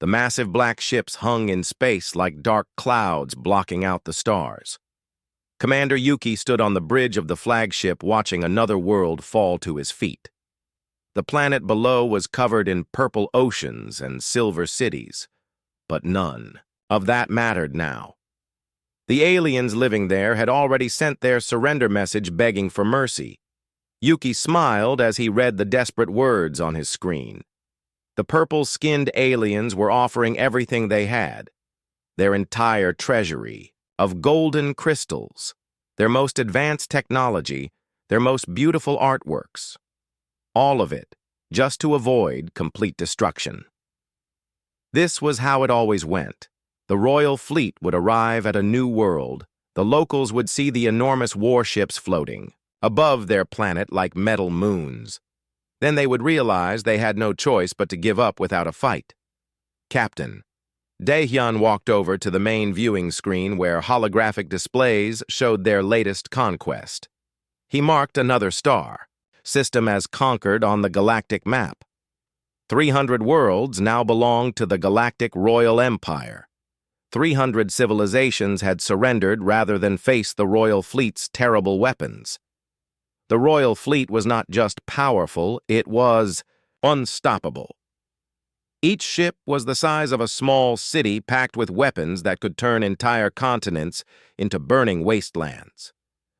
The massive black ships hung in space like dark clouds blocking out the stars. Commander Yuki stood on the bridge of the flagship watching another world fall to his feet. The planet below was covered in purple oceans and silver cities, but none of that mattered now. The aliens living there had already sent their surrender message begging for mercy. Yuki smiled as he read the desperate words on his screen. The purple-skinned aliens were offering everything they had, their entire treasury of golden crystals, their most advanced technology, their most beautiful artworks. All of it, just to avoid complete destruction. This was how it always went. The royal fleet would arrive at a new world. The locals would see the enormous warships floating above their planet like metal moons. Then they would realize they had no choice but to give up without a fight. Captain. Daehyun walked over to the main viewing screen where holographic displays showed their latest conquest. He marked another star, system as conquered on the Galactic map. 300 worlds now belonged to the Galactic Royal Empire. 300 civilizations had surrendered rather than face the Royal Fleet's terrible weapons. The Royal Fleet was not just powerful, it was unstoppable. Each ship was the size of a small city packed with weapons that could turn entire continents into burning wastelands.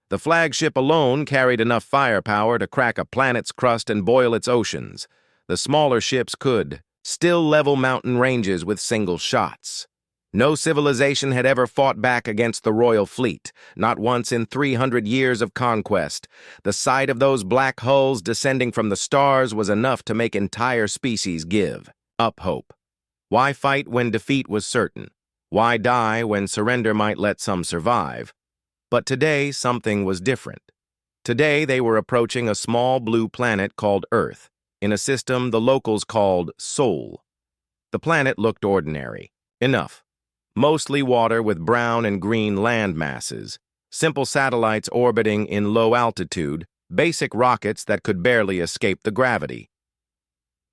The flagship alone carried enough firepower to crack a planet's crust and boil its oceans. The smaller ships could still level mountain ranges with single shots. No civilization had ever fought back against the Royal Fleet, not once in 300 years of conquest. The sight of those black hulls descending from the stars was enough to make entire species give up hope. Why fight when defeat was certain? Why die when surrender might let some survive? But today, something was different. Today, they were approaching a small blue planet called Earth, in a system the locals called Sol. The planet looked ordinary enough. Mostly water with brown and green land masses, simple satellites orbiting in low altitude, basic rockets that could barely escape the gravity.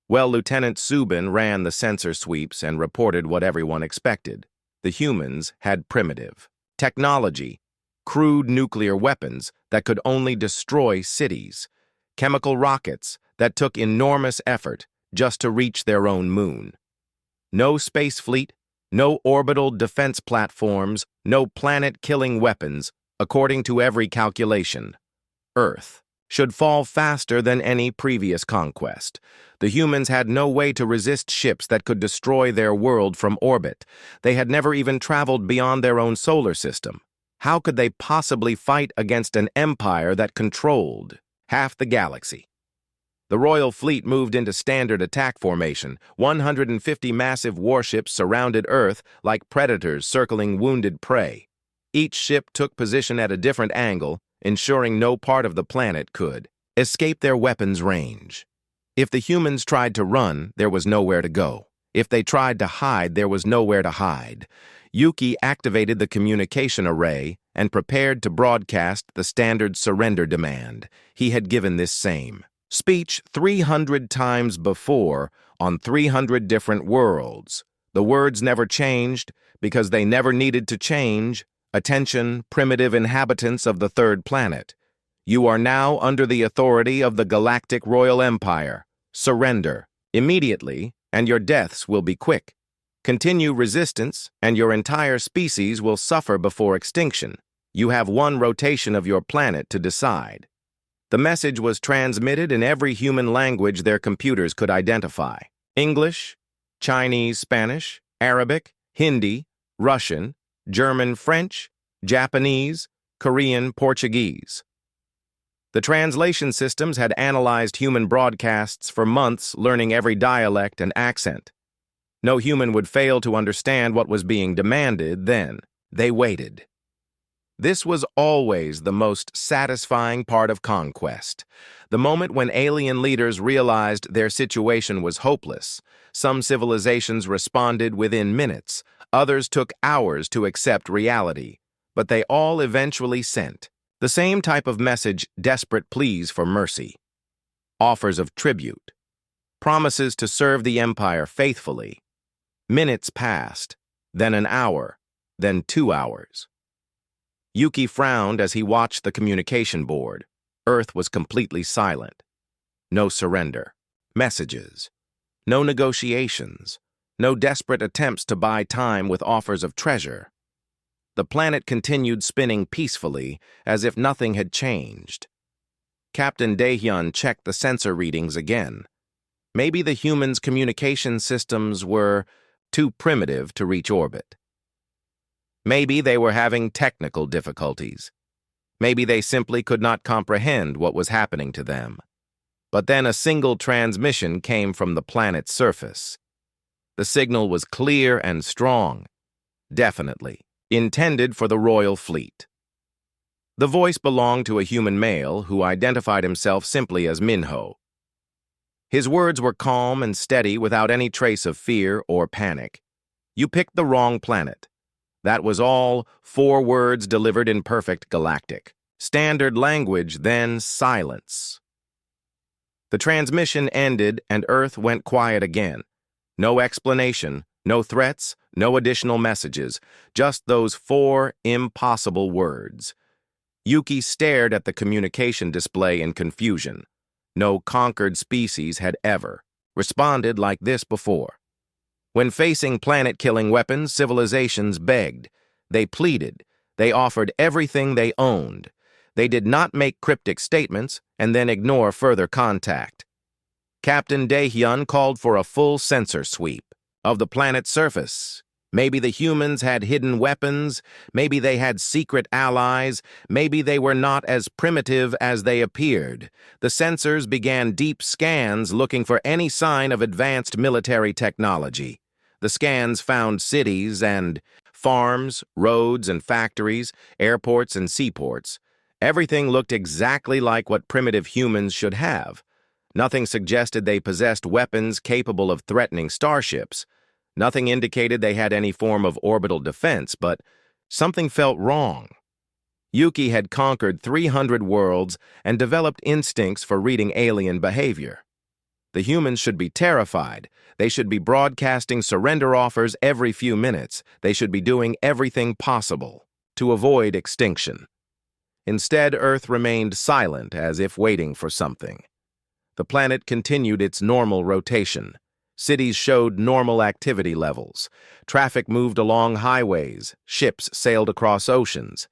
Well, Lieutenant Subin ran the sensor sweeps and reported what everyone expected. The humans had primitive technology, crude nuclear weapons that could only destroy cities, chemical rockets that took enormous effort just to reach their own moon. No space fleet, no orbital defense platforms, no planet-killing weapons, according to every calculation. Earth should fall faster than any previous conquest. The humans had no way to resist ships that could destroy their world from orbit. They had never even traveled beyond their own solar system. How could they possibly fight against an empire that controlled half the galaxy? The Royal Fleet moved into standard attack formation. 150 massive warships surrounded Earth like predators circling wounded prey. Each ship took position at a different angle, ensuring no part of the planet could escape their weapons' range. If the humans tried to run, there was nowhere to go. If they tried to hide, there was nowhere to hide. Yuki activated the communication array and prepared to broadcast the standard surrender demand. He had given this same speech 300 times before on 300 different worlds. The words never changed because they never needed to change. Attention, primitive inhabitants of the third planet. You are now under the authority of the Galactic Royal Empire. Surrender immediately, and your deaths will be quick. Continue resistance, and your entire species will suffer before extinction. You have one rotation of your planet to decide. The message was transmitted in every human language their computers could identify. English, Chinese, Spanish, Arabic, Hindi, Russian, German, French, Japanese, Korean, Portuguese. The translation systems had analyzed human broadcasts for months, learning every dialect and accent. No human would fail to understand what was being demanded then. They waited. This was always the most satisfying part of conquest. The moment when alien leaders realized their situation was hopeless. Some civilizations responded within minutes. Others took hours to accept reality. But they all eventually sent the same type of message: desperate pleas for mercy, offers of tribute, promises to serve the empire faithfully. Minutes passed, then an hour, then 2 hours. Yuki frowned as he watched the communication board. Earth was completely silent. No surrender. Messages. No negotiations. No desperate attempts to buy time with offers of treasure. The planet continued spinning peacefully, as if nothing had changed. Captain Daehyun checked the sensor readings again. Maybe the humans' communication systems were too primitive to reach orbit. Maybe they were having technical difficulties. Maybe they simply could not comprehend what was happening to them. But then a single transmission came from the planet's surface. The signal was clear and strong, definitely intended for the royal fleet. The voice belonged to a human male who identified himself simply as Minho. His words were calm and steady without any trace of fear or panic. "You picked the wrong planet." That was all, 4 words delivered in perfect Galactic. Standard language, then silence. The transmission ended and Earth went quiet again. No explanation, no threats, no additional messages, just those 4 impossible words. Yuki stared at the communication display in confusion. No conquered species had ever responded like this before. When facing planet-killing weapons, civilizations begged. They pleaded. They offered everything they owned. They did not make cryptic statements and then ignore further contact. Captain Daehyun called for a full sensor sweep of the planet's surface. Maybe the humans had hidden weapons, maybe they had secret allies, maybe they were not as primitive as they appeared. The sensors began deep scans looking for any sign of advanced military technology. The scans found cities and farms, roads and factories, airports and seaports. Everything looked exactly like what primitive humans should have. Nothing suggested they possessed weapons capable of threatening starships. Nothing indicated they had any form of orbital defense, but something felt wrong. Yuki had conquered 300 worlds and developed instincts for reading alien behavior. The humans should be terrified. They should be broadcasting surrender offers every few minutes. They should be doing everything possible to avoid extinction. Instead, Earth remained silent, as if waiting for something. The planet continued its normal rotation. Cities showed normal activity levels. Traffic moved along highways. Ships sailed across oceans.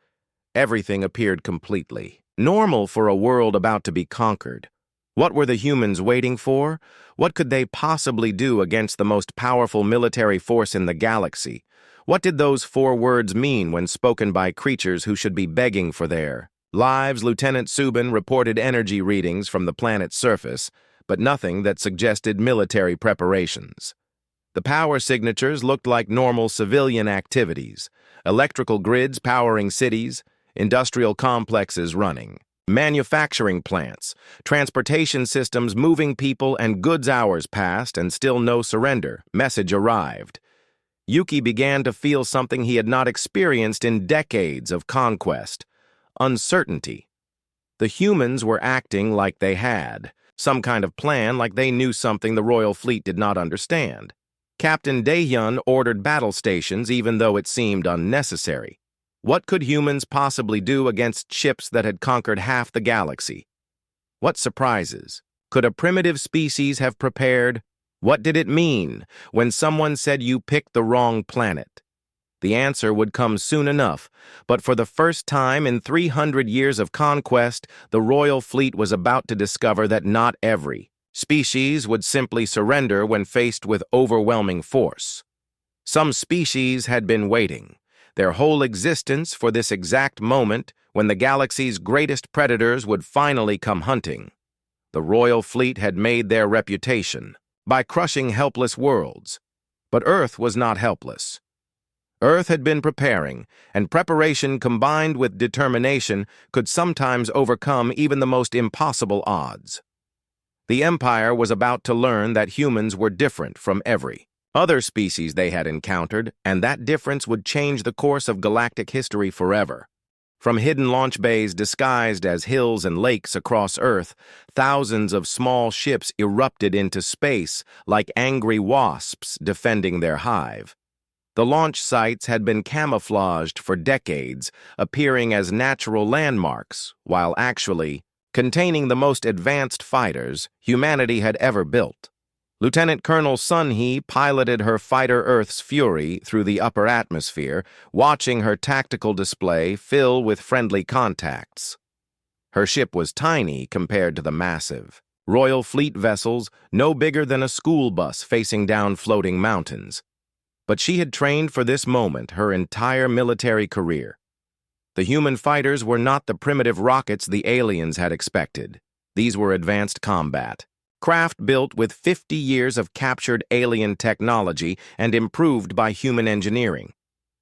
Everything appeared completely normal for a world about to be conquered. What were the humans waiting for? What could they possibly do against the most powerful military force in the galaxy? What did those 4 words mean when spoken by creatures who should be begging for their lives? Lieutenant Subin reported energy readings from the planet's surface, but nothing that suggested military preparations. The power signatures looked like normal civilian activities: electrical grids powering cities, industrial complexes running, manufacturing plants, transportation systems moving people, and goods. Hours passed and still no surrender. Message arrived. Yuki began to feel something he had not experienced in decades of conquest: uncertainty. The humans were acting like they had some kind of plan, like they knew something the royal fleet did not understand. Captain Daehyun ordered battle stations even though it seemed unnecessary. What could humans possibly do against ships that had conquered half the galaxy? What surprises could a primitive species have prepared? What did it mean when someone said you picked the wrong planet? The answer would come soon enough, but for the first time in 300 years of conquest, the royal fleet was about to discover that not every species would simply surrender when faced with overwhelming force. Some species had been waiting, their whole existence, for this exact moment when the galaxy's greatest predators would finally come hunting. The royal fleet had made their reputation by crushing helpless worlds, but Earth was not helpless. Earth had been preparing, and preparation combined with determination could sometimes overcome even the most impossible odds. The Empire was about to learn that humans were different from every other species they had encountered, and that difference would change the course of galactic history forever. From hidden launch bays disguised as hills and lakes across Earth, thousands of small ships erupted into space like angry wasps defending their hive. The launch sites had been camouflaged for decades, appearing as natural landmarks, while actually containing the most advanced fighters humanity had ever built. Lieutenant Colonel Sun Hee piloted her fighter Earth's Fury through the upper atmosphere, watching her tactical display fill with friendly contacts. Her ship was tiny compared to the massive Royal Fleet vessels, no bigger than a school bus facing down floating mountains. But she had trained for this moment her entire military career. The human fighters were not the primitive rockets the aliens had expected. These were advanced combat craft built with 50 years of captured alien technology and improved by human engineering.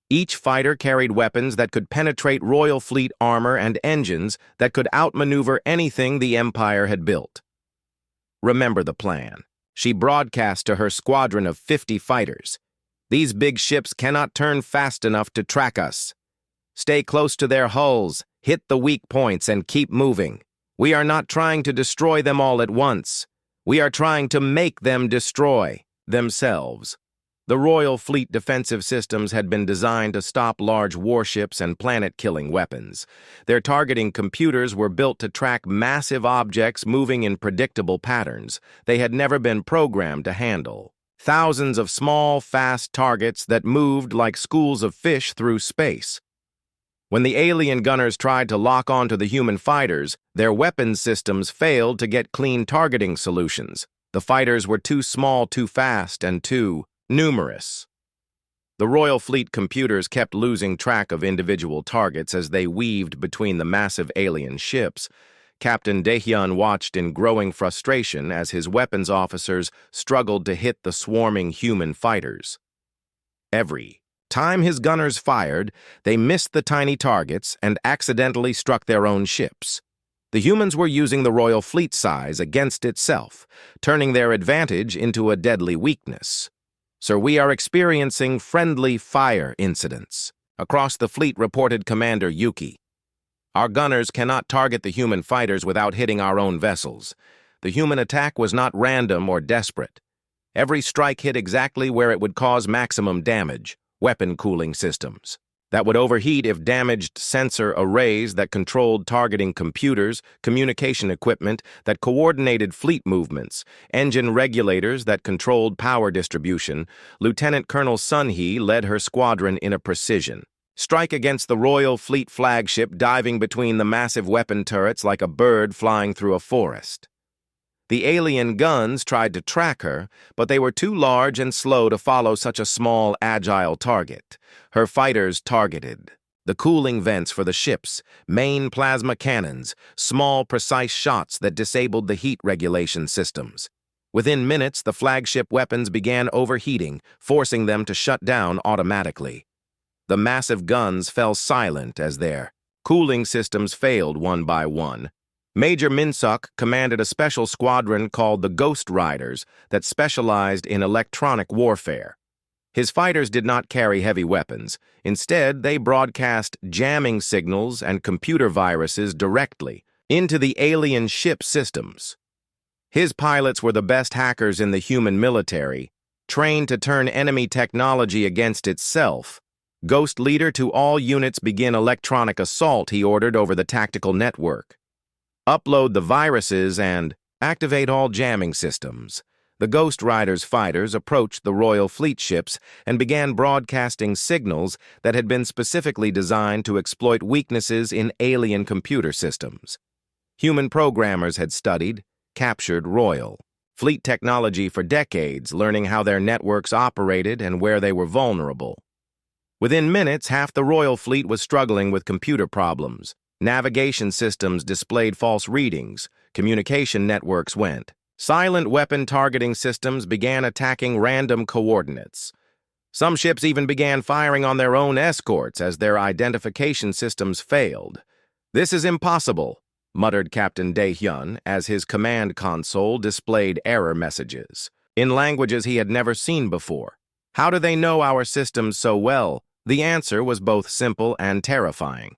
Each fighter carried weapons that could penetrate Royal Fleet armor and engines that could outmaneuver anything the Empire had built. Remember the plan. She broadcast to her squadron of 50 fighters. These big ships cannot turn fast enough to track us. Stay close to their hulls, hit the weak points, and keep moving. We are not trying to destroy them all at once. We are trying to make them destroy themselves. The Royal Fleet defensive systems had been designed to stop large warships and planet-killing weapons. Their targeting computers were built to track massive objects moving in predictable patterns they had never been programmed to handle. Thousands of small, fast targets that moved like schools of fish through space. When the alien gunners tried to lock onto the human fighters, their weapons systems failed to get clean targeting solutions. The fighters were too small, too fast, and too numerous. The Royal Fleet computers kept losing track of individual targets as they weaved between the massive alien ships. Captain Daehyun watched in growing frustration as his weapons officers struggled to hit the swarming human fighters. Every time his gunners fired, they missed the tiny targets and accidentally struck their own ships. The humans were using the Royal Fleet size against itself, turning their advantage into a deadly weakness. "Sir, we are experiencing friendly fire incidents," across the fleet reported Commander Yuki. "Our gunners cannot target the human fighters without hitting our own vessels. The human attack was not random or desperate. Every strike hit exactly where it would cause maximum damage. Weapon cooling systems that would overheat if damaged, sensor arrays that controlled targeting computers, communication equipment that coordinated fleet movements, engine regulators that controlled power distribution. Lieutenant Colonel Sun Hee led her squadron in a precision strike against the Royal Fleet flagship diving between the massive weapon turrets like a bird flying through a forest. The alien guns tried to track her, but they were too large and slow to follow such a small, agile target. Her fighters targeted the cooling vents for the ships, main plasma cannons, small, precise shots that disabled the heat regulation systems. Within minutes, the flagship weapons began overheating, forcing them to shut down automatically. The massive guns fell silent as their cooling systems failed one by one. Major Minsuk commanded a special squadron called the Ghost Riders that specialized in electronic warfare. His fighters did not carry heavy weapons. Instead, they broadcast jamming signals and computer viruses directly into the alien ship systems. His pilots were the best hackers in the human military, trained to turn enemy technology against itself. "Ghost Leader, to all units begin electronic assault," he ordered over the tactical network. "Upload the viruses and activate all jamming systems." The Ghost Riders fighters approached the Royal Fleet ships and began broadcasting signals that had been specifically designed to exploit weaknesses in alien computer systems. Human programmers had studied, captured Royal Fleet technology for decades, learning how their networks operated and where they were vulnerable. Within minutes, half the Royal Fleet was struggling with computer problems. Navigation systems displayed false readings. Communication networks went. Silent weapon targeting systems began attacking random coordinates. Some ships even began firing on their own escorts as their identification systems failed. "This is impossible," muttered Captain Daehyun as his command console displayed error messages in languages he had never seen before. How do they know our systems so well? The answer was both simple and terrifying.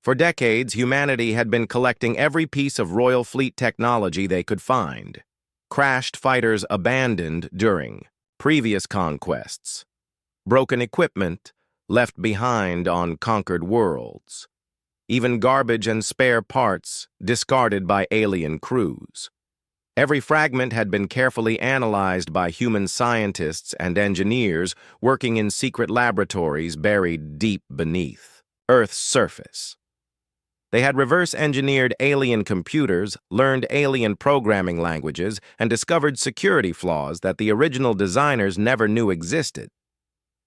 For decades, humanity had been collecting every piece of Royal Fleet technology they could find. Crashed fighters abandoned during previous conquests. Broken equipment left behind on conquered worlds. Even garbage and spare parts discarded by alien crews. Every fragment had been carefully analyzed by human scientists and engineers working in secret laboratories buried deep beneath Earth's surface. They had reverse-engineered alien computers, learned alien programming languages, and discovered security flaws that the original designers never knew existed.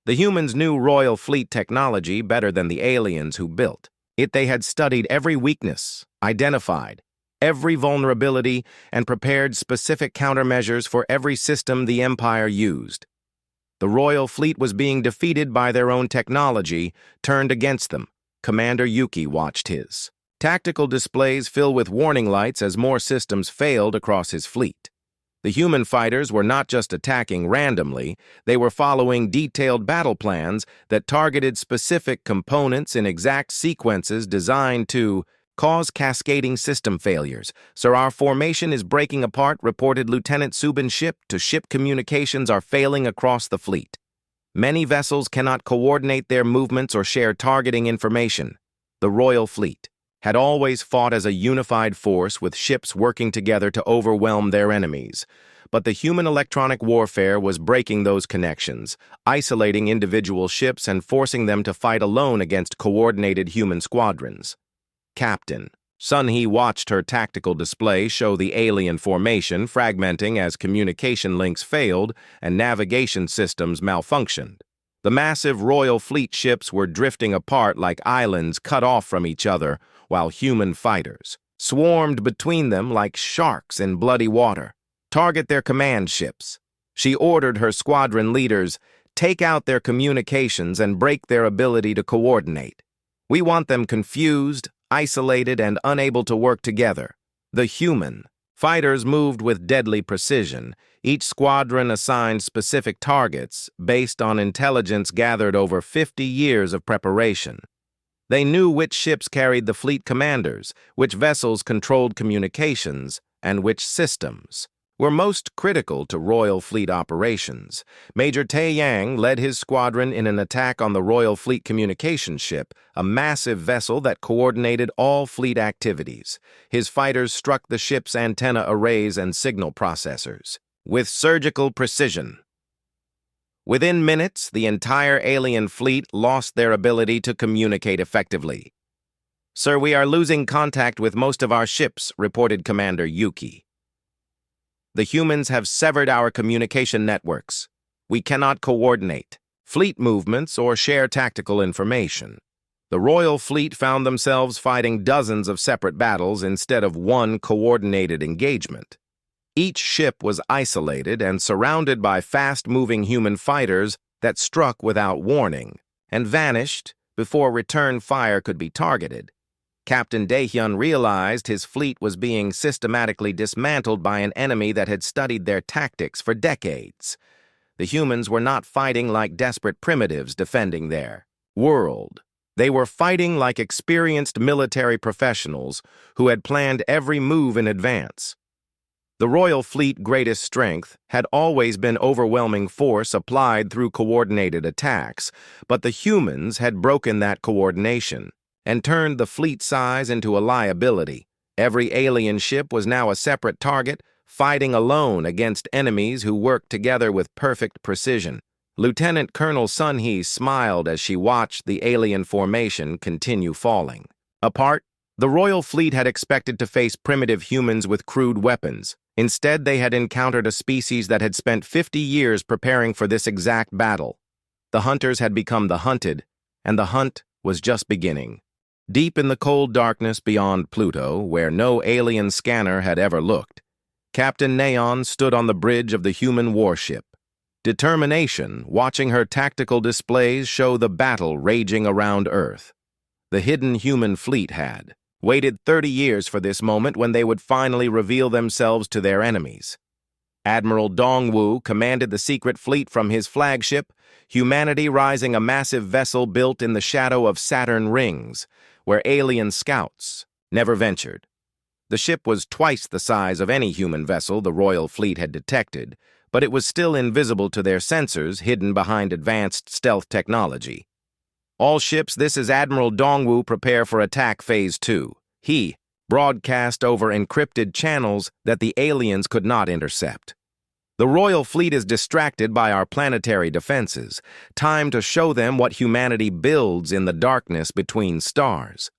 The humans knew Royal Fleet technology better than the aliens who built it. They had studied every weakness, identified every vulnerability, and prepared specific countermeasures for every system the Empire used. The Royal Fleet was being defeated by their own technology, turned against them. Commander Yuki watched his tactical displays fill with warning lights as more systems failed across his fleet. The human fighters were not just attacking randomly, they were following detailed battle plans that targeted specific components in exact sequences designed to cause cascading system failures. "Sir, our formation is breaking apart," reported Lieutenant Subin's ship-to-ship communications are failing across the fleet. Many vessels cannot coordinate their movements or share targeting information. The Royal Fleet had always fought as a unified force with ships working together to overwhelm their enemies. But the human electronic warfare was breaking those connections, isolating individual ships and forcing them to fight alone against coordinated human squadrons. Captain Sun-Hee watched her tactical display show the alien formation fragmenting as communication links failed and navigation systems malfunctioned. The massive Royal Fleet ships were drifting apart like islands cut off from each other, while human fighters swarmed between them like sharks in bloody water. "Target their command ships." She ordered her squadron leaders, "Take out their communications and break their ability to coordinate. We want them confused, isolated, and unable to work together." The human fighters moved with deadly precision, each squadron assigned specific targets based on intelligence gathered over 50 years of preparation. They knew which ships carried the fleet commanders, which vessels controlled communications, and which systems were most critical to Royal Fleet operations. Major Tae Yang led his squadron in an attack on the Royal Fleet communication ship, a massive vessel that coordinated all fleet activities. His fighters struck the ship's antenna arrays and signal processors with surgical precision. Within minutes, the entire alien fleet lost their ability to communicate effectively. "Sir, we are losing contact with most of our ships," reported Commander Yuki. "The humans have severed our communication networks. We cannot coordinate fleet movements or share tactical information." The Royal Fleet found themselves fighting dozens of separate battles instead of one coordinated engagement. Each ship was isolated and surrounded by fast-moving human fighters that struck without warning and vanished before return fire could be targeted. Captain Daehyun realized his fleet was being systematically dismantled by an enemy that had studied their tactics for decades. The humans were not fighting like desperate primitives defending their world. They were fighting like experienced military professionals who had planned every move in advance. The Royal Fleet's greatest strength had always been overwhelming force applied through coordinated attacks, but the humans had broken that coordination and turned the fleet size into a liability. Every alien ship was now a separate target, fighting alone against enemies who worked together with perfect precision. Lieutenant Colonel Sun-Hee smiled as she watched the alien formation continue falling apart. The Royal Fleet had expected to face primitive humans with crude weapons. Instead, they had encountered a species that had spent 50 years preparing for this exact battle. The hunters had become the hunted, and the hunt was just beginning. Deep in the cold darkness beyond Pluto, where no alien scanner had ever looked, Captain Neon stood on the bridge of the human warship. Determination, watching her tactical displays show the battle raging around Earth. The hidden human fleet had waited 30 years for this moment when they would finally reveal themselves to their enemies. Admiral Dongwu commanded the secret fleet from his flagship, Humanity rising a massive vessel built in the shadow of Saturn rings. where alien scouts never ventured. The ship was twice the size of any human vessel the Royal Fleet had detected, but it was still invisible to their sensors hidden behind advanced stealth technology. All ships, this is Admiral Dongwu, prepare for attack phase 2. He broadcast over encrypted channels that the aliens could not intercept. The Royal Fleet is distracted by our planetary defenses. Time to show them what humanity builds in the darkness between stars.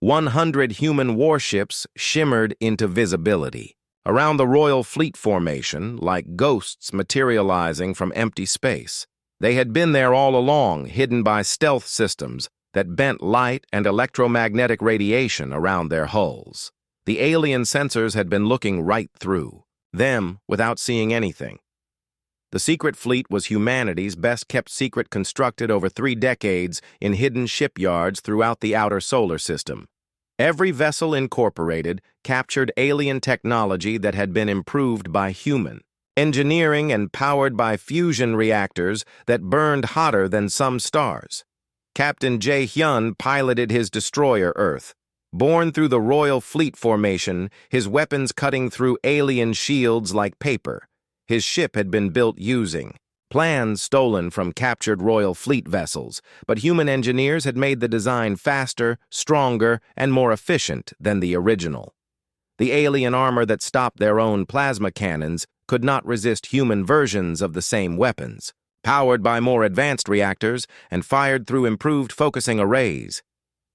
100 human warships shimmered into visibility around the Royal Fleet formation, like ghosts materializing from empty space. They had been there all along, hidden by stealth systems that bent light and electromagnetic radiation around their hulls. The alien sensors had been looking right through them without seeing anything. The secret fleet was humanity's best-kept secret, constructed over 3 decades in hidden shipyards throughout the outer solar system. Every vessel incorporated captured alien technology that had been improved by human engineering and powered by fusion reactors that burned hotter than some stars. Captain Jae-hyun piloted his destroyer Earth. Born through the Royal Fleet formation, his weapons cutting through alien shields like paper. His ship had been built using plans stolen from captured Royal Fleet vessels, but human engineers had made the design faster, stronger, and more efficient than the original. The alien armor that stopped their own plasma cannons could not resist human versions of the same weapons, powered by more advanced reactors and fired through improved focusing arrays.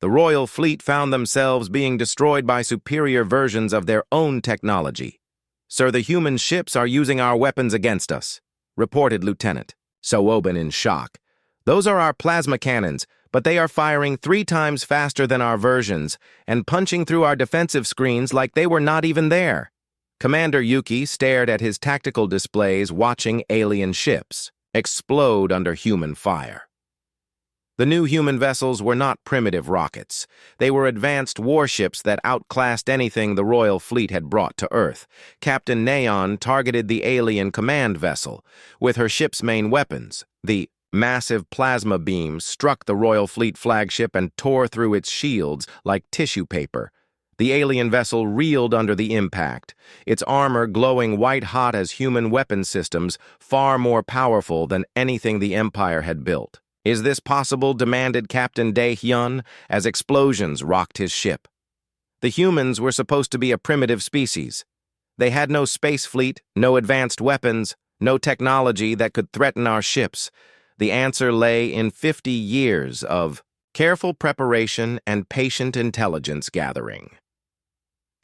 The Royal Fleet found themselves being destroyed by superior versions of their own technology. "Sir, the human ships are using our weapons against us," reported Lieutenant Soobin in shock. "Those are our plasma cannons, but they are firing 3 times faster than our versions and punching through our defensive screens like they were not even there." Commander Yuki stared at his tactical displays, watching alien ships explode under human fire. The new human vessels were not primitive rockets. They were advanced warships that outclassed anything the Royal Fleet had brought to Earth. Captain Neon targeted the alien command vessel. With her ship's main weapons, the massive plasma beams struck the Royal Fleet flagship and tore through its shields like tissue paper. The alien vessel reeled under the impact, its armor glowing white-hot as human weapon systems, far more powerful than anything the Empire had built. "Is this possible?" demanded Captain Dae-hyun as explosions rocked his ship. The humans were supposed to be a primitive species. They had no space fleet, no advanced weapons, no technology that could threaten our ships. The answer lay in 50 years of careful preparation and patient intelligence gathering.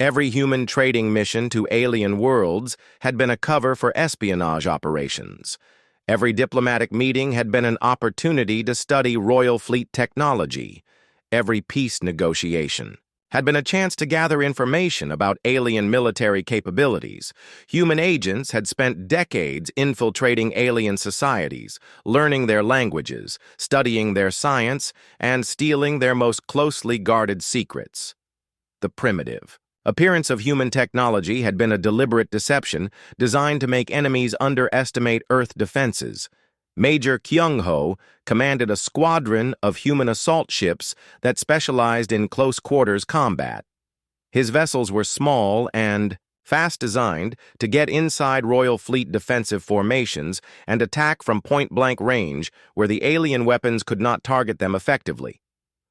Every human trading mission to alien worlds had been a cover for espionage operations. Every diplomatic meeting had been an opportunity to study Royal Fleet technology. Every peace negotiation had been a chance to gather information about alien military capabilities. Human agents had spent decades infiltrating alien societies, learning their languages, studying their science, and stealing their most closely guarded secrets. The primitive appearance of human technology had been a deliberate deception designed to make enemies underestimate Earth defenses. Major Kyung-ho commanded a squadron of human assault ships that specialized in close-quarters combat. His vessels were small and fast, designed to get inside Royal Fleet defensive formations and attack from point-blank range where the alien weapons could not target them effectively.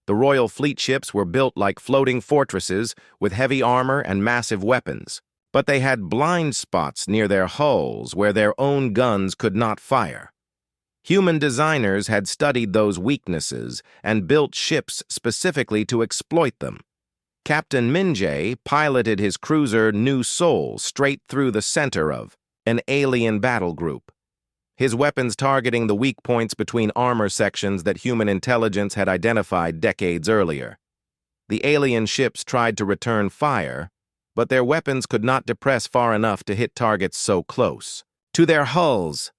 The Royal Fleet ships were built like floating fortresses with heavy armor and massive weapons, but they had blind spots near their hulls where their own guns could not fire. Human designers had studied those weaknesses and built ships specifically to exploit them. Captain Min-jae piloted his cruiser New Seoul straight through the center of an alien battle group, his weapons targeting the weak points between armor sections that human intelligence had identified decades earlier. The alien ships tried to return fire, but their weapons could not depress far enough to hit targets so close. "To their hulls."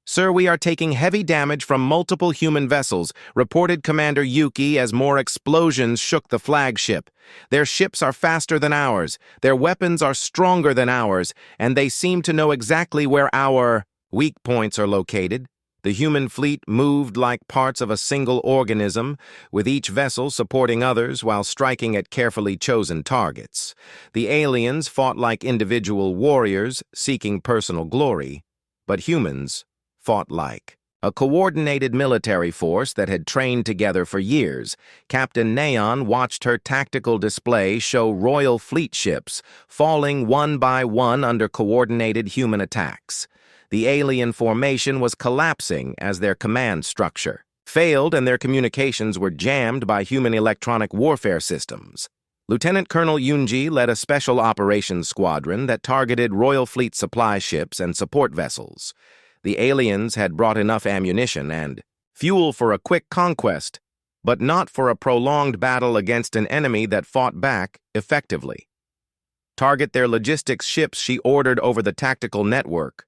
"Sir, we are taking heavy damage from multiple human vessels," reported Commander Yuki as more explosions shook the flagship. "Their ships are faster than ours, their weapons are stronger than ours, and they seem to know exactly where our weak points are located." The human fleet moved like parts of a single organism, with each vessel supporting others while striking at carefully chosen targets. The aliens fought like individual warriors, seeking personal glory, but humans fought like a coordinated military force that had trained together for years. Captain Neon watched her tactical display show Royal Fleet ships falling one by one under coordinated human attacks. The alien formation was collapsing as their command structure failed and their communications were jammed by human electronic warfare systems. Lieutenant Colonel Yunji led a special operations squadron that targeted Royal Fleet supply ships and support vessels. The aliens had brought enough ammunition and fuel for a quick conquest, but not for a prolonged battle against an enemy that fought back effectively. Target their logistics ships, she ordered over the tactical network.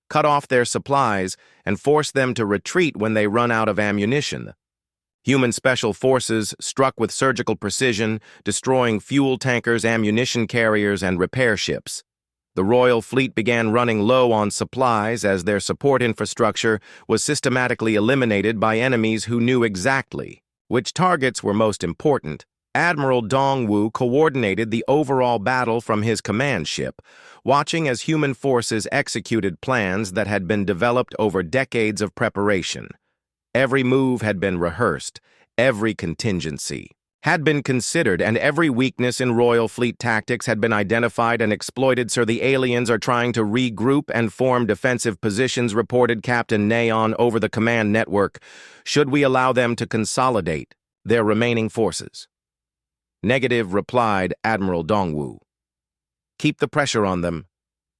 Cut off their supplies, and force them to retreat when they run out of ammunition. Human special forces struck with surgical precision, destroying fuel tankers, ammunition carriers, and repair ships. The Royal Fleet began running low on supplies as their support infrastructure was systematically eliminated by enemies who knew exactly which targets were most important. Admiral Dongwu coordinated the overall battle from his command ship, watching as human forces executed plans that had been developed over decades of preparation. Every move had been rehearsed, every contingency had been considered, and every weakness in Royal Fleet tactics had been identified and exploited. "Sir, the aliens are trying to regroup and form defensive positions," reported Captain Neon over the command network. "Should we allow them to consolidate their remaining forces?" "Negative," replied Admiral Dongwu. "Keep the pressure on them.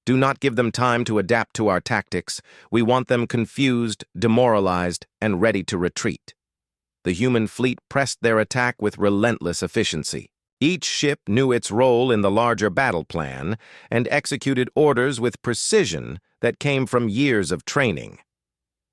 Do not give them time to adapt to our tactics. We want them confused, demoralized, and ready to retreat." The human fleet pressed their attack with relentless efficiency. Each ship knew its role in the larger battle plan and executed orders with precision that came from years of training.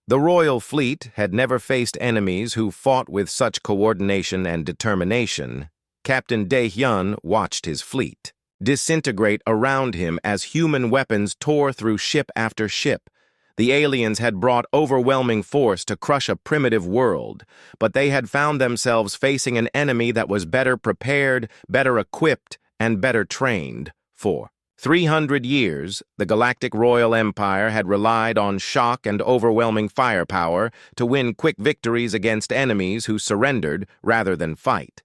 The Royal Fleet had never faced enemies who fought with such coordination and determination. Captain Dae-hyun watched his fleet disintegrate around him as human weapons tore through ship after ship. The aliens had brought overwhelming force to crush a primitive world, but they had found themselves facing an enemy that was better prepared, better equipped, and better trained. For 300 years, the Galactic Royal Empire had relied on shock and overwhelming firepower to win quick victories against enemies who surrendered rather than fight.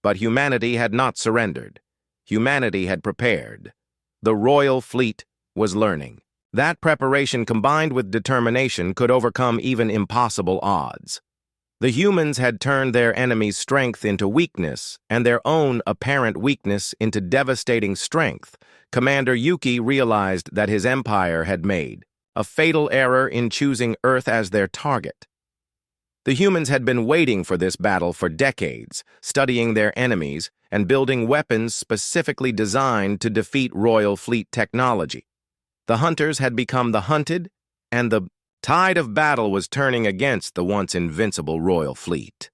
But humanity had not surrendered. Humanity had prepared. The Royal Fleet was learning. That preparation combined with determination could overcome even impossible odds. The humans had turned their enemy's strength into weakness and their own apparent weakness into devastating strength. Commander Yuki realized that his empire had made a fatal error in choosing Earth as their target. The humans had been waiting for this battle for decades, studying their enemies and building weapons specifically designed to defeat Royal Fleet technology. The hunters had become the hunted, and the tide of battle was turning against the once invincible Royal Fleet.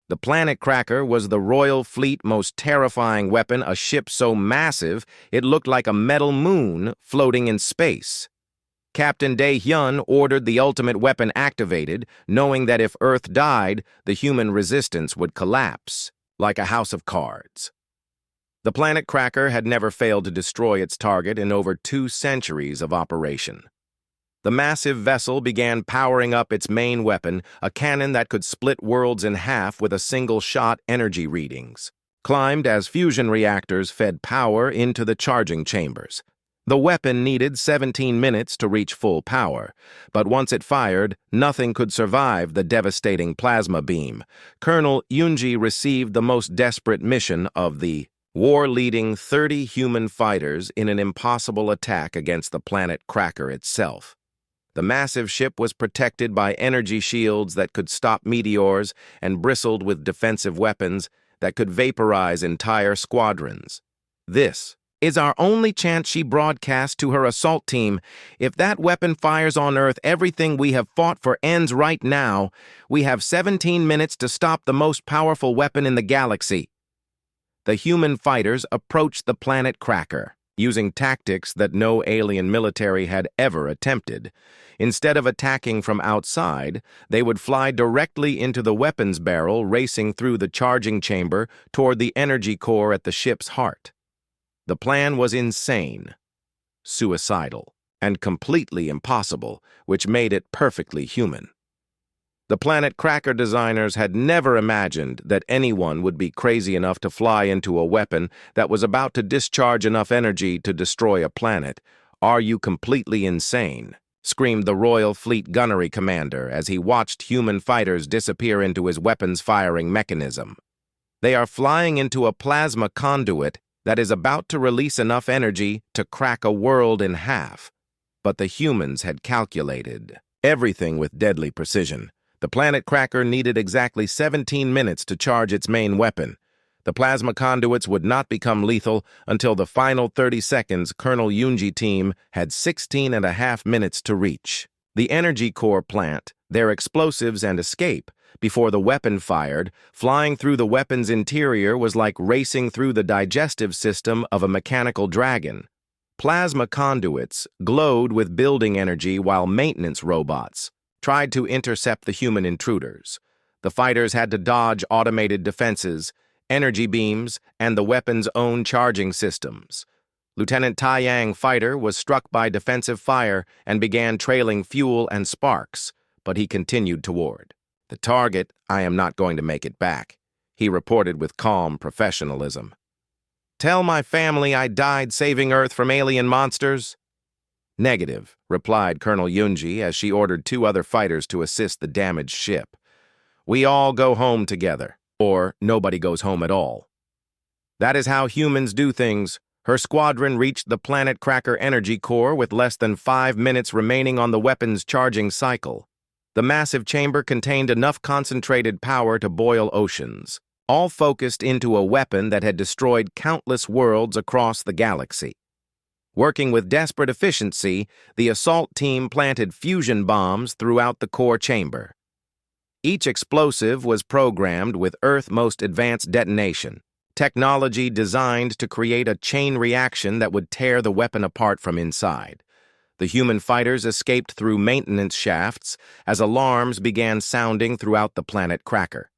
The Planet Cracker was the Royal Fleet's most terrifying weapon, a ship so massive it looked like a metal moon floating in space. Captain Dae-hyun ordered the ultimate weapon activated, knowing that if Earth died, the human resistance would collapse, like a house of cards. The Planet Cracker had never failed to destroy its target in over 2 centuries of operation. The massive vessel began powering up its main weapon, a cannon that could split worlds in half with a single-shot energy readings, climbed as fusion reactors fed power into the charging chambers. The weapon needed 17 minutes to reach full power, but once it fired, nothing could survive the devastating plasma beam. Colonel Yunji received the most desperate mission of the war, leading 30 human fighters in an impossible attack against the Planet Cracker itself. The massive ship was protected by energy shields that could stop meteors and bristled with defensive weapons that could vaporize entire squadrons. "This is our only chance," she broadcast to her assault team. "If that weapon fires on Earth, everything we have fought for ends right now. We have 17 minutes to stop the most powerful weapon in the galaxy." The human fighters approached the Planet Cracker, using tactics that no alien military had ever attempted. Instead of attacking from outside, they would fly directly into the weapons barrel, racing through the charging chamber toward the energy core at the ship's heart. The plan was insane, suicidal, and completely impossible, which made it perfectly human. The Planet Cracker designers had never imagined that anyone would be crazy enough to fly into a weapon that was about to discharge enough energy to destroy a planet. "Are you completely insane?" screamed the Royal Fleet Gunnery Commander as he watched human fighters disappear into his weapons-firing mechanism. "They are flying into a plasma conduit that is about to release enough energy to crack a world in half." But the humans had calculated everything with deadly precision. The Planet Cracker needed exactly 17 minutes to charge its main weapon. The plasma conduits would not become lethal until the final 30 seconds. Colonel Yunji team had 16.5 minutes to reach the energy core plant, their explosives, and escape before the weapon fired. Flying through the weapon's interior was like racing through the digestive system of a mechanical dragon. Plasma conduits glowed with building energy while maintenance robots tried to intercept the human intruders. The fighters had to dodge automated defenses, energy beams, and the weapon's own charging systems. Lieutenant Taiyang Fighter was struck by defensive fire and began trailing fuel and sparks, but he continued toward the target. "I am not going to make it back," he reported with calm professionalism. "Tell my family I died saving Earth from alien monsters." "Negative," replied Colonel Yunji as she ordered 2 other fighters to assist the damaged ship. "We all go home together, or nobody goes home at all. That is how humans do things." Her squadron reached the Planet Cracker energy core with less than 5 minutes remaining on the weapon's charging cycle. The massive chamber contained enough concentrated power to boil oceans, all focused into a weapon that had destroyed countless worlds across the galaxy. Working with desperate efficiency, the assault team planted fusion bombs throughout the core chamber. Each explosive was programmed with Earth's most advanced detonation, technology designed to create a chain reaction that would tear the weapon apart from inside. The human fighters escaped through maintenance shafts as alarms began sounding throughout the Planet Cracker.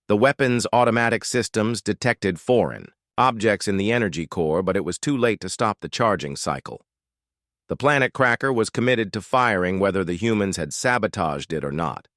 The weapon's automatic systems detected foreign objects in the energy core, but it was too late to stop the charging cycle. The Planet Cracker was committed to firing whether the humans had sabotaged it or not.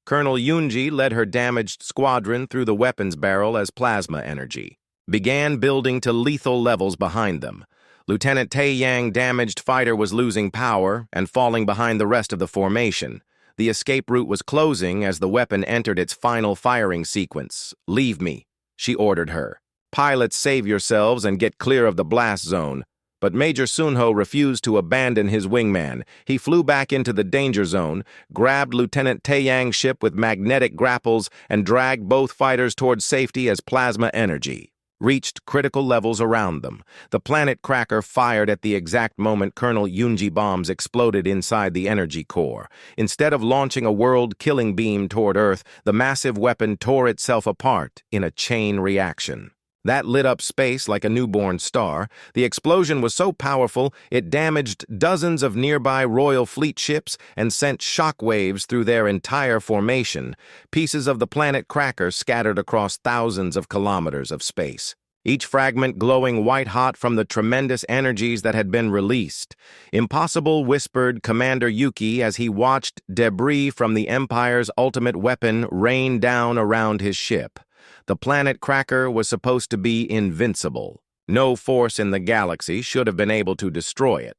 Colonel Yunji led her damaged squadron through the weapons barrel as plasma energy began building to lethal levels behind them. Lieutenant Taiyang damaged fighter was losing power and falling behind the rest of the formation. The escape route was closing as the weapon entered its final firing sequence. "Leave me," she ordered her. "Pilots, save yourselves and get clear of the blast zone." But Major Sunho refused to abandon his wingman. He flew back into the danger zone, grabbed Lieutenant Taiyang's ship with magnetic grapples, and dragged both fighters towards safety as plasma energy reached critical levels around them. The Planet Cracker fired at the exact moment Colonel Yunji bombs exploded inside the energy core. Instead of launching a world-killing beam toward Earth, the massive weapon tore itself apart in a chain reaction that lit up space like a newborn star. The explosion was so powerful it damaged dozens of nearby Royal Fleet ships and sent shockwaves through their entire formation. Pieces of the Planet Cracker scattered across thousands of kilometers of space, each fragment glowing white-hot from the tremendous energies that had been released. "Impossible," whispered Commander Yuki as he watched debris from the Empire's ultimate weapon rain down around his ship. The Planet Cracker was supposed to be invincible. No force in the galaxy should have been able to destroy it.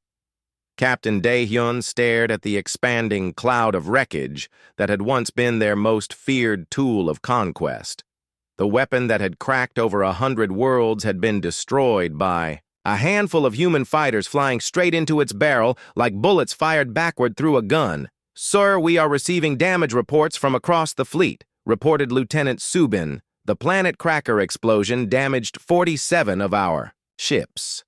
Captain Daehyun stared at the expanding cloud of wreckage that had once been their most feared tool of conquest. The weapon that had cracked over 100 worlds had been destroyed by a handful of human fighters flying straight into its barrel like bullets fired backward through a gun. "Sir, we are receiving damage reports from across the fleet," reported Lieutenant Subin. "The Planet Cracker explosion damaged 47 of our ships.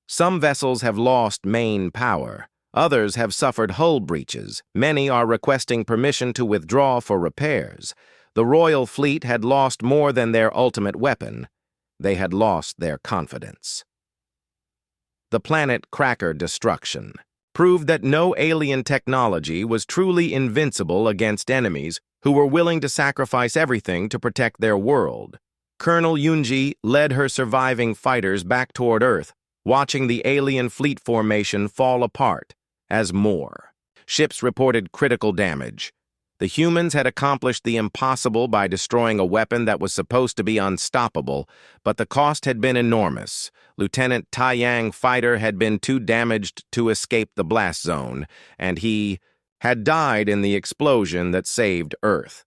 Some vessels have lost main power. Others have suffered hull breaches. Many are requesting permission to withdraw for repairs." The Royal Fleet had lost more than their ultimate weapon. They had lost their confidence. The Planet Cracker destruction. proved that no alien technology was truly invincible against enemies who were willing to sacrifice everything to protect their world. Colonel Yunji led her surviving fighters back toward Earth, watching the alien fleet formation fall apart as more ships reported critical damage. The humans had accomplished the impossible by destroying a weapon that was supposed to be unstoppable, but the cost had been enormous. Lieutenant Taiyang fighter had been too damaged to escape the blast zone, and he had died in the explosion that saved Earth.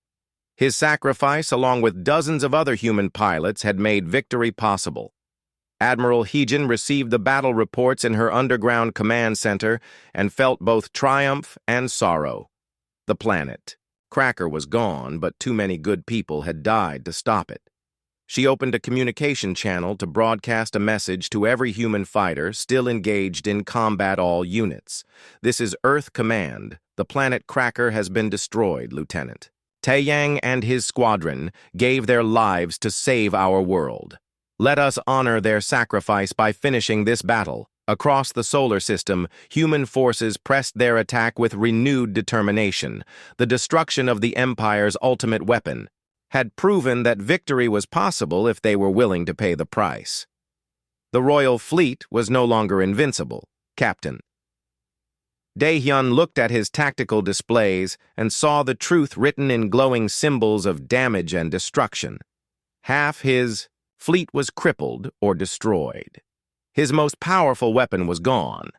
His sacrifice, along with dozens of other human pilots, had made victory possible. Admiral Heejin received the battle reports in her underground command center and felt both triumph and sorrow. The planet Cracker was gone, but too many good people had died to stop it. She opened a communication channel to broadcast a message to every human fighter still engaged in combat. All units. This is Earth Command. The planet Cracker has been destroyed, Lieutenant. Taiyang and his squadron gave their lives to save our world. Let us honor their sacrifice by finishing this battle. Across the solar system, human forces pressed their attack with renewed determination. The destruction of the Empire's ultimate weapon had proven that victory was possible if they were willing to pay the price. The Royal Fleet was no longer invincible, Captain. Daehyun looked at his tactical displays and saw the truth written in glowing symbols of damage and destruction. Half his fleet was crippled or destroyed. His most powerful weapon was gone.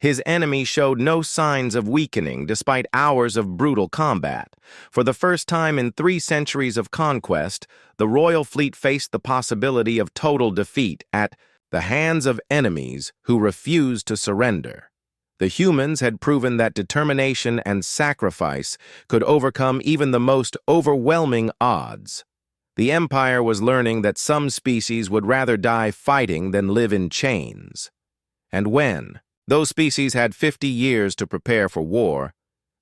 His enemy showed no signs of weakening despite hours of brutal combat. For the first time in 3 centuries of conquest, the Royal Fleet faced the possibility of total defeat at the hands of enemies who refused to surrender. The humans had proven that determination and sacrifice could overcome even the most overwhelming odds. The Empire was learning that some species would rather die fighting than live in chains. And when those species had 50 years to prepare for war,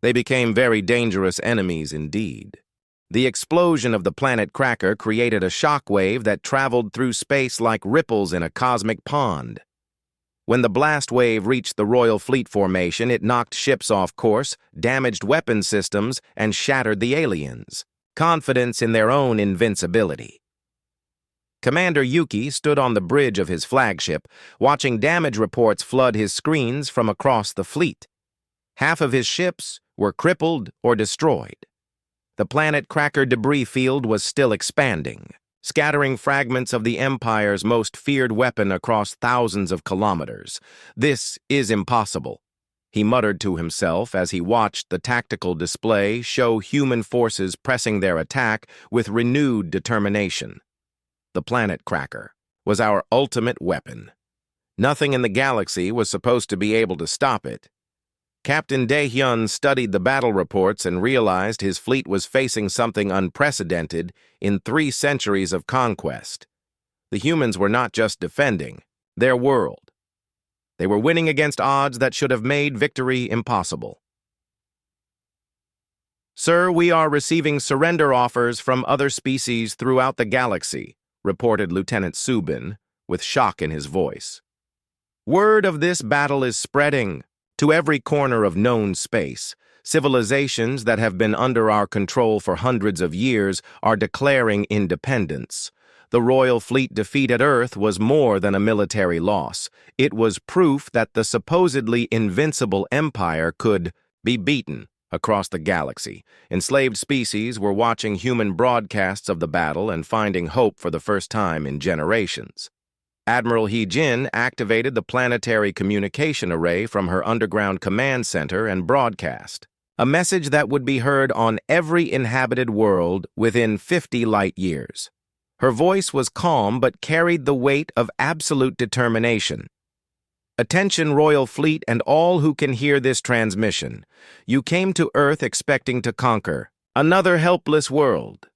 they became very dangerous enemies indeed. The explosion of the planet Cracker created a shockwave that traveled through space like ripples in a cosmic pond. When the blast wave reached the Royal Fleet formation, it knocked ships off course, damaged weapon systems, and shattered the aliens' confidence in their own invincibility. Commander Yuki stood on the bridge of his flagship, watching damage reports flood his screens from across the fleet. Half of his ships were crippled or destroyed. The planet Cracker debris field was still expanding, scattering fragments of the Empire's most feared weapon across thousands of kilometers. This is impossible, he muttered to himself as he watched the tactical display show human forces pressing their attack with renewed determination. The planet Cracker was our ultimate weapon. Nothing in the galaxy was supposed to be able to stop it. Captain Daehyun studied the battle reports and realized his fleet was facing something unprecedented in 3 centuries of conquest. The humans were not just defending their world. They were winning against odds that should have made victory impossible. Sir, we are receiving surrender offers from other species throughout the galaxy, reported Lieutenant Subin, with shock in his voice. Word of this battle is spreading to every corner of known space. Civilizations that have been under our control for hundreds of years are declaring independence. The Royal Fleet defeat at Earth was more than a military loss. It was proof that the supposedly invincible Empire could be beaten across the galaxy. Enslaved species were watching human broadcasts of the battle and finding hope for the first time in generations. Admiral Heejin activated the planetary communication array from her underground command center and broadcast a message that would be heard on every inhabited world within 50 light years. Her voice was calm but carried the weight of absolute determination. Attention, Royal Fleet and all who can hear this transmission. You came to Earth expecting to conquer another helpless world.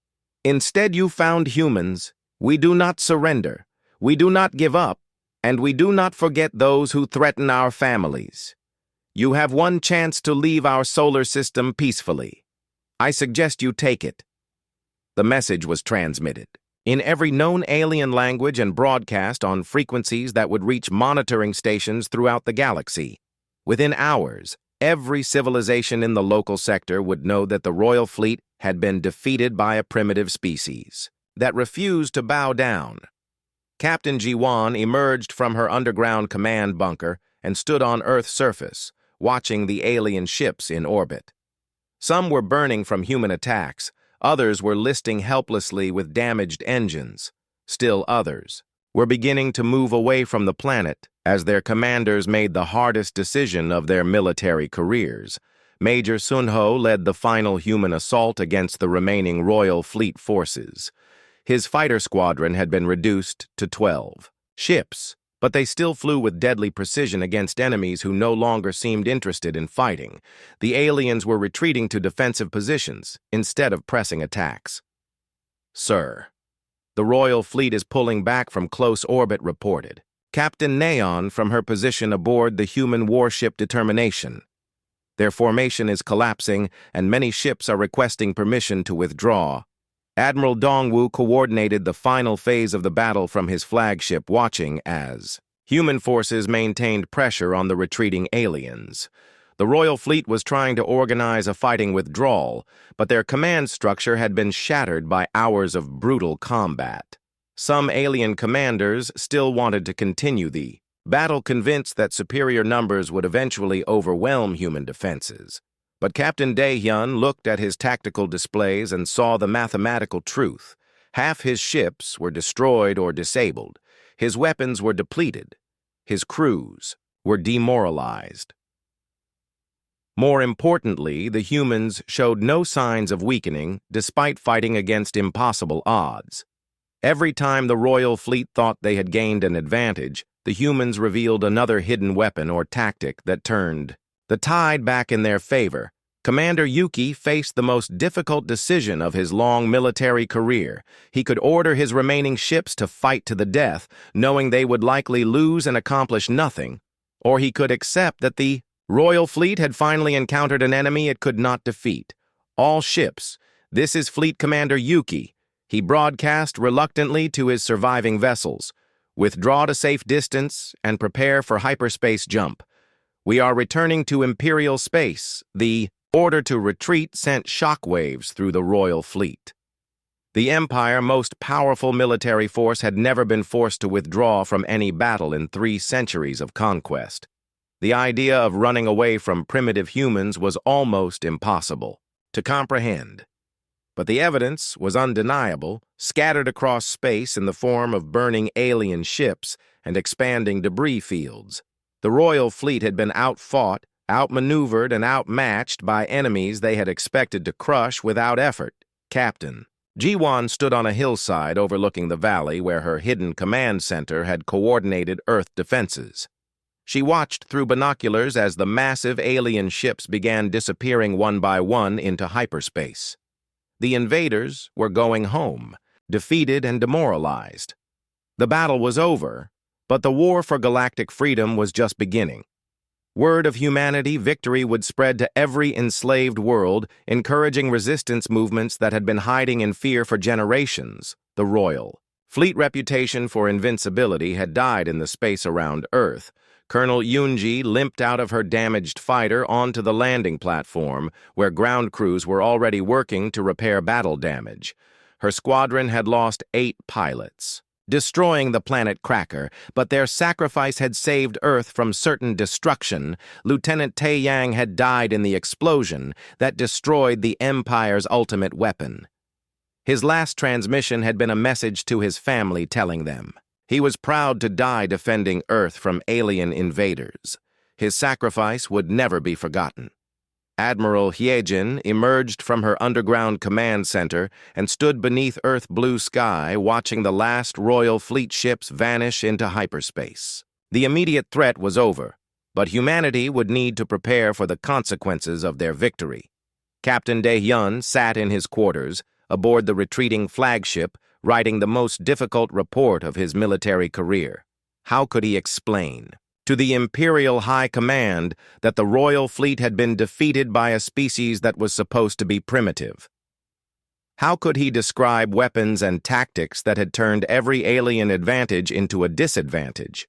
Instead, you found humans. We do not surrender. We do not give up, and we do not forget those who threaten our families. You have one chance to leave our solar system peacefully. I suggest you take it. The message was transmitted in every known alien language and broadcast on frequencies that would reach monitoring stations throughout the galaxy. Within hours, every civilization in the local sector would know that the royal fleet had been defeated by a primitive species that refused to bow down. Captain Ji-won emerged from her underground command bunker and stood on Earth's surface, watching the alien ships in orbit. Some were burning from human attacks, others were listing helplessly with damaged engines. Still others were beginning to move away from the planet as their commanders made the hardest decision of their military careers. Major Sun-ho led the final human assault against the remaining Royal Fleet forces. His fighter squadron had been reduced to 12 ships, but they still flew with deadly precision against enemies who no longer seemed interested in fighting. The aliens were retreating to defensive positions instead of pressing attacks. "Sir, the Royal Fleet is pulling back from close orbit," reported Captain Neon from her position aboard the human warship Determination. "Their formation is collapsing, and many ships are requesting permission to withdraw." Admiral Dongwu coordinated the final phase of the battle from his flagship, watching as human forces maintained pressure on the retreating aliens. The Royal Fleet was trying to organize a fighting withdrawal, but their command structure had been shattered by hours of brutal combat. Some alien commanders still wanted to continue the battle, convinced that superior numbers would eventually overwhelm human defenses. But Captain Dae-hyun looked at his tactical displays and saw the mathematical truth. Half his ships were destroyed or disabled. His weapons were depleted. His crews were demoralized. More importantly, the humans showed no signs of weakening despite fighting against impossible odds. Every time the Royal Fleet thought they had gained an advantage, the humans revealed another hidden weapon or tactic that turned the tide back in their favor. Commander Yuki faced the most difficult decision of his long military career. He could order his remaining ships to fight to the death, knowing they would likely lose and accomplish nothing, or he could accept that the Royal Fleet had finally encountered an enemy it could not defeat. "All ships, this is Fleet Commander Yuki," he broadcast reluctantly to his surviving vessels. "Withdraw to safe distance and prepare for hyperspace jump. We are returning to Imperial space." The order to retreat sent shockwaves through the Royal Fleet. The Empire's most powerful military force had never been forced to withdraw from any battle in 3 centuries of conquest. The idea of running away from primitive humans was almost impossible to comprehend. But the evidence was undeniable, scattered across space in the form of burning alien ships and expanding debris fields. The Royal Fleet had been outfought, outmaneuvered, and outmatched by enemies they had expected to crush without effort. Captain Ji-won stood on a hillside overlooking the valley where her hidden command center had coordinated Earth defenses. She watched through binoculars as the massive alien ships began disappearing one by one into hyperspace. The invaders were going home, defeated and demoralized. The battle was over, but the war for galactic freedom was just beginning. Word of humanity victory would spread to every enslaved world, encouraging resistance movements that had been hiding in fear for generations. The Royal Fleet reputation for invincibility had died in the space around Earth. Colonel Yoonji limped out of her damaged fighter onto the landing platform, where ground crews were already working to repair battle damage. Her squadron had lost 8 pilots, destroying the planet Cracker, but their sacrifice had saved Earth from certain destruction. Lieutenant Tae-yang had died in the explosion that destroyed the Empire's ultimate weapon. His last transmission had been a message to his family telling them he was proud to die defending Earth from alien invaders. His sacrifice would never be forgotten. Admiral Hyejin emerged from her underground command center and stood beneath Earth's blue sky, watching the last Royal Fleet ships vanish into hyperspace. The immediate threat was over, but humanity would need to prepare for the consequences of their victory. Captain Dae-hyun sat in his quarters, aboard the retreating flagship, writing the most difficult report of his military career. How could he explain to the Imperial High Command that the Royal Fleet had been defeated by a species that was supposed to be primitive? How could he describe weapons and tactics that had turned every alien advantage into a disadvantage?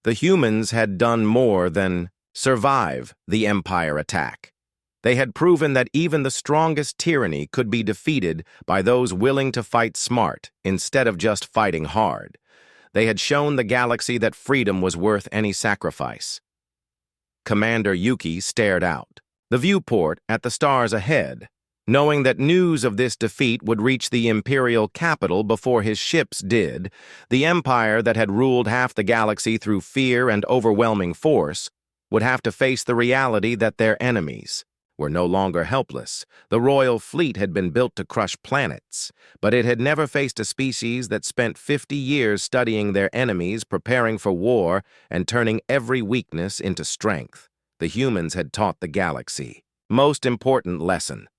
The humans had done more than survive the Empire attack. They had proven that even the strongest tyranny could be defeated by those willing to fight smart instead of just fighting hard. They had shown the galaxy that freedom was worth any sacrifice. Commander Yuki stared out the viewport at the stars ahead, knowing that news of this defeat would reach the Imperial capital before his ships did. The Empire that had ruled half the galaxy through fear and overwhelming force would have to face the reality that their enemies were no longer helpless. The royal fleet had been built to crush planets, but it had never faced a species that spent 50 years studying their enemies, preparing for war, and turning every weakness into strength. The humans had taught the galaxy. Most important lesson.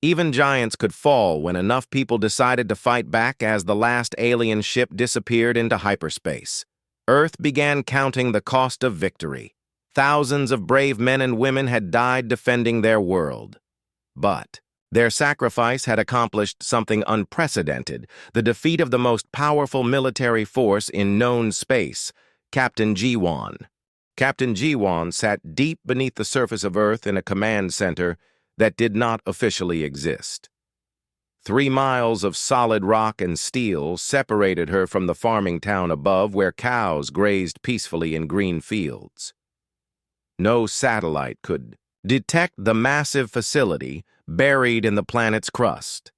Even giants could fall when enough people decided to fight back as the last alien ship disappeared into hyperspace. Earth began counting the cost of victory. Thousands of brave men and women had died defending their world. But their sacrifice had accomplished something unprecedented, the defeat of the most powerful military force in known space, Captain G1. Captain G1 sat deep beneath the surface of Earth in a command center that did not officially exist. 3 miles of solid rock and steel separated her from the farming town above where cows grazed peacefully in green fields. No satellite could detect the massive facility buried in the planet's crust.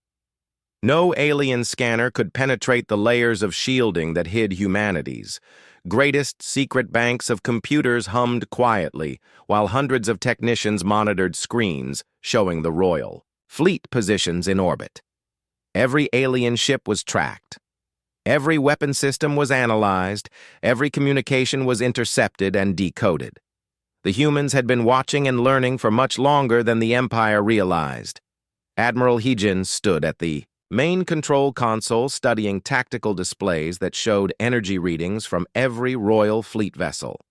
No alien scanner could penetrate the layers of shielding that hid humanity's. Greatest secret banks of computers hummed quietly, while hundreds of technicians monitored screens showing the royal fleet positions in orbit. Every alien ship was tracked. Every weapon system was analyzed. Every communication was intercepted and decoded. The humans had been watching and learning for much longer than the Empire realized. Admiral Hijin stood at the main control console studying tactical displays that showed energy readings from every royal fleet vessel.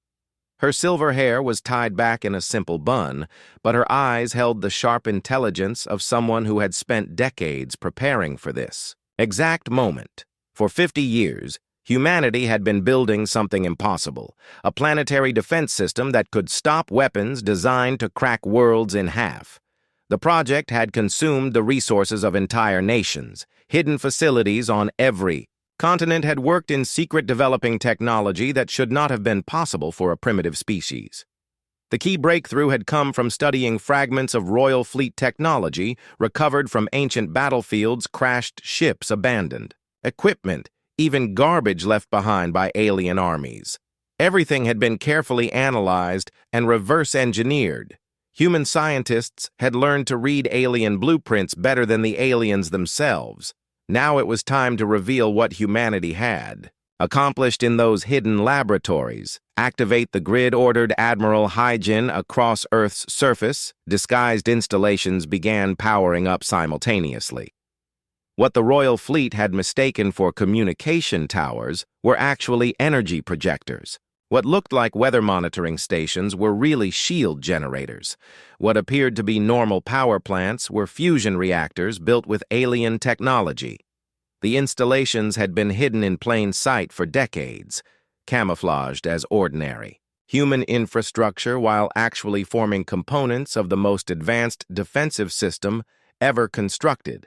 Her silver hair was tied back in a simple bun, but her eyes held the sharp intelligence of someone who had spent decades preparing for this exact moment. For 50 years, humanity had been building something impossible, a planetary defense system that could stop weapons designed to crack worlds in half. The project had consumed the resources of entire nations. Hidden facilities on every continent had worked in secret, developing technology that should not have been possible for a primitive species. The key breakthrough had come from studying fragments of Royal Fleet technology recovered from ancient battlefields, crashed ships abandoned, equipment, even garbage left behind by alien armies. Everything had been carefully analyzed and reverse-engineered. Human scientists had learned to read alien blueprints better than the aliens themselves. Now it was time to reveal what humanity had accomplished in those hidden laboratories. Activate the grid, ordered Admiral Hijin across Earth's surface. Disguised installations began powering up simultaneously. What the Royal Fleet had mistaken for communication towers were actually energy projectors. What looked like weather monitoring stations were really shield generators. What appeared to be normal power plants were fusion reactors built with alien technology. The installations had been hidden in plain sight for decades, camouflaged as ordinary human infrastructure while actually forming components of the most advanced defensive system ever constructed.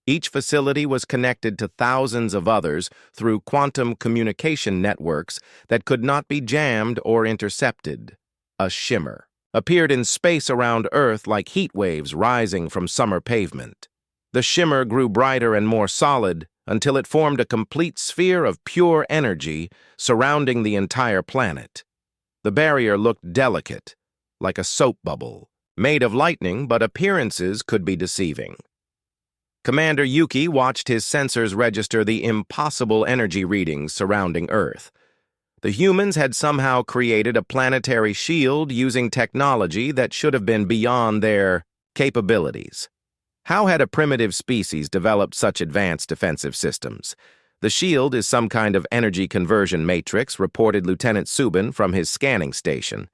Each facility was connected to thousands of others through quantum communication networks that could not be jammed or intercepted. A shimmer appeared in space around Earth like heat waves rising from summer pavement. The shimmer grew brighter and more solid until it formed a complete sphere of pure energy surrounding the entire planet. The barrier looked delicate, like a soap bubble, made of lightning, but appearances could be deceiving. Commander Yuki watched his sensors register the impossible energy readings surrounding Earth. The humans had somehow created a planetary shield using technology that should have been beyond their capabilities. How had a primitive species developed such advanced defensive systems? The shield is some kind of energy conversion matrix, reported Lieutenant Subin from his scanning station.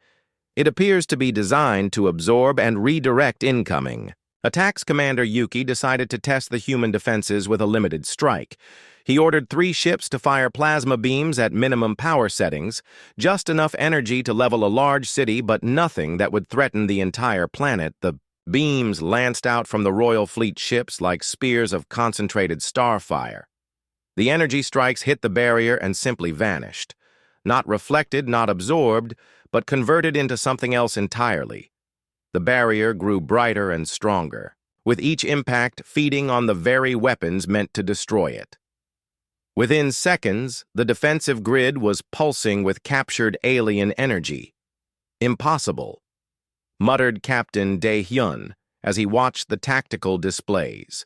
It appears to be designed to absorb and redirect incoming Attacks Commander Yuki decided to test the human defenses with a limited strike. He ordered 3 ships to fire plasma beams at minimum power settings, just enough energy to level a large city but nothing that would threaten the entire planet. The beams lanced out from the Royal Fleet ships like spears of concentrated starfire. The energy strikes hit the barrier and simply vanished. Not reflected, not absorbed, but converted into something else entirely. The barrier grew brighter and stronger, with each impact feeding on the very weapons meant to destroy it. Within seconds, the defensive grid was pulsing with captured alien energy. "Impossible," muttered Captain Dae-hyun as he watched the tactical displays.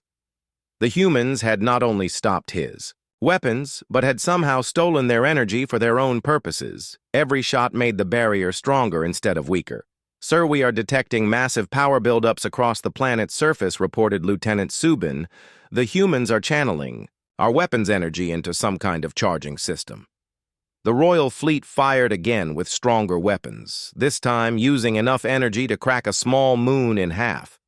The humans had not only stopped his weapons, but had somehow stolen their energy for their own purposes. Every shot made the barrier stronger instead of weaker. "Sir, we are detecting massive power buildups across the planet's surface," reported Lieutenant Subin. "The humans are channeling our weapons energy into some kind of charging system." The Royal Fleet fired again with stronger weapons, this time using enough energy to crack a small moon in half.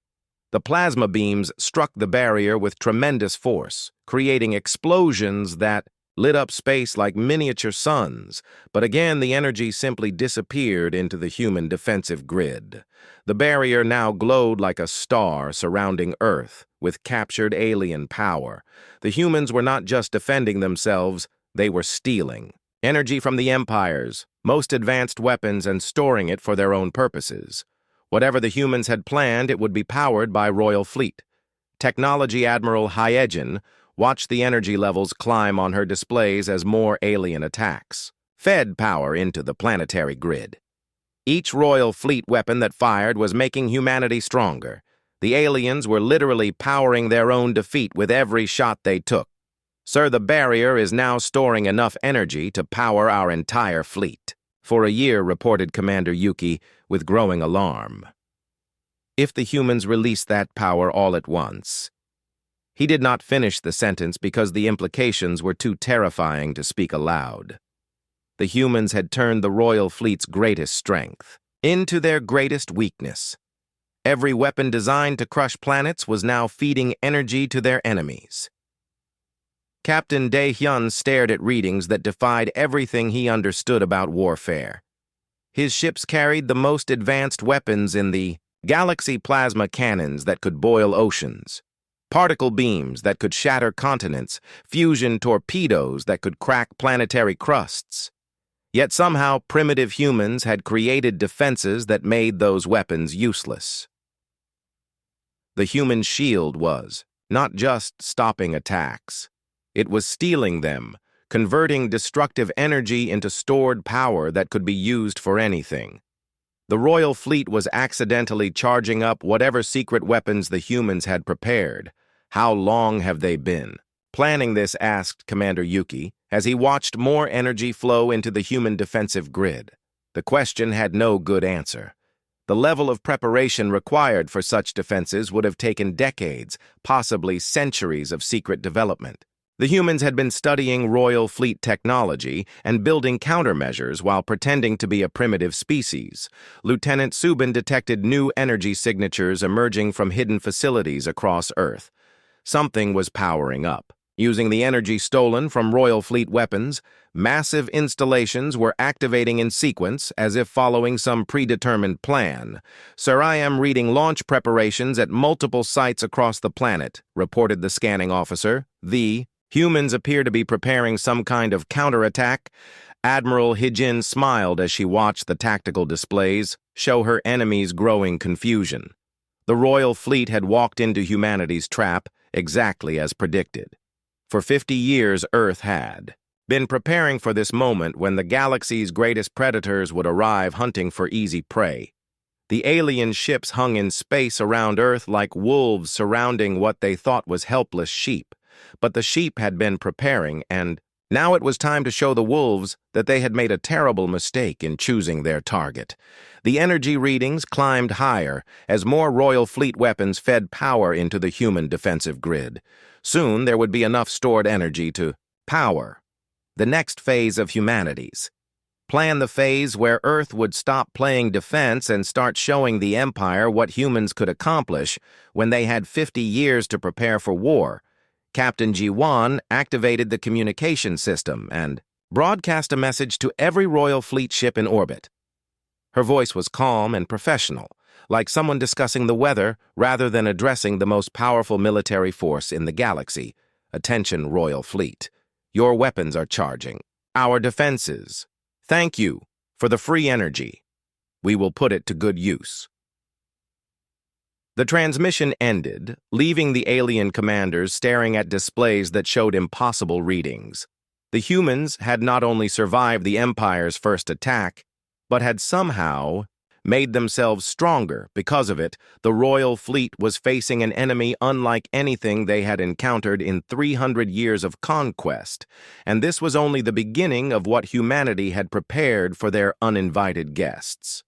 The plasma beams struck the barrier with tremendous force, creating explosions that lit up space like miniature suns, but again the energy simply disappeared into the human defensive grid. The barrier now glowed like a star surrounding Earth, with captured alien power. The humans were not just defending themselves, they were stealing energy from the Empire's most advanced weapons and storing it for their own purposes. Whatever the humans had planned, it would be powered by Royal Fleet. Technology Admiral Hyejin watched the energy levels climb on her displays as more alien attacks fed power into the planetary grid. Each Royal Fleet weapon that fired was making humanity stronger. The aliens were literally powering their own defeat with every shot they took. "Sir, the barrier is now storing enough energy to power our entire fleet." "For a year," reported Commander Yuki with growing alarm. "If the humans release that power all at once." He did not finish the sentence because the implications were too terrifying to speak aloud. The humans had turned the Royal Fleet's greatest strength into their greatest weakness. Every weapon designed to crush planets was now feeding energy to their enemies. Captain Dae-hyun stared at readings that defied everything he understood about warfare. His ships carried the most advanced weapons in the galaxy: plasma cannons that could boil oceans, particle beams that could shatter continents, fusion torpedoes that could crack planetary crusts. Yet somehow primitive humans had created defenses that made those weapons useless. The human shield was not just stopping attacks. It was stealing them, converting destructive energy into stored power that could be used for anything. The Royal Fleet was accidentally charging up whatever secret weapons the humans had prepared. "How long have they been planning this?" asked Commander Yuki, as he watched more energy flow into the human defensive grid. The question had no good answer. The level of preparation required for such defenses would have taken decades, possibly centuries of secret development. The humans had been studying Royal Fleet technology and building countermeasures while pretending to be a primitive species. Lieutenant Subin detected new energy signatures emerging from hidden facilities across Earth. Something was powering up. Using the energy stolen from Royal Fleet weapons, massive installations were activating in sequence as if following some predetermined plan. "Sir, I am reading launch preparations at multiple sites across the planet," reported the scanning officer. "The humans appear to be preparing some kind of counterattack." Admiral Hyejin smiled as she watched the tactical displays show her enemies' growing confusion. The Royal Fleet had walked into humanity's trap, exactly as predicted. For 50 years, Earth had been preparing for this moment when the galaxy's greatest predators would arrive hunting for easy prey. The alien ships hung in space around Earth like wolves surrounding what they thought was helpless sheep. But the sheep had been preparing, and now it was time to show the wolves that they had made a terrible mistake in choosing their target. The energy readings climbed higher as more Royal Fleet weapons fed power into the human defensive grid. Soon there would be enough stored energy to power the next phase of humanity's plan the phase where Earth would stop playing defense and start showing the Empire what humans could accomplish when they had 50 years to prepare for war. Captain Ji-won activated the communication system and broadcast a message to every Royal Fleet ship in orbit. Her voice was calm and professional, like someone discussing the weather rather than addressing the most powerful military force in the galaxy. Attention, Royal Fleet. Your weapons are charging. Our defenses. Thank you for the free energy. We will put it to good use. The transmission ended, leaving the alien commanders staring at displays that showed impossible readings. The humans had not only survived the Empire's first attack, but had somehow made themselves stronger. Because of it, the Royal Fleet was facing an enemy unlike anything they had encountered in 300 years of conquest, and this was only the beginning of what humanity had prepared for their uninvited guests.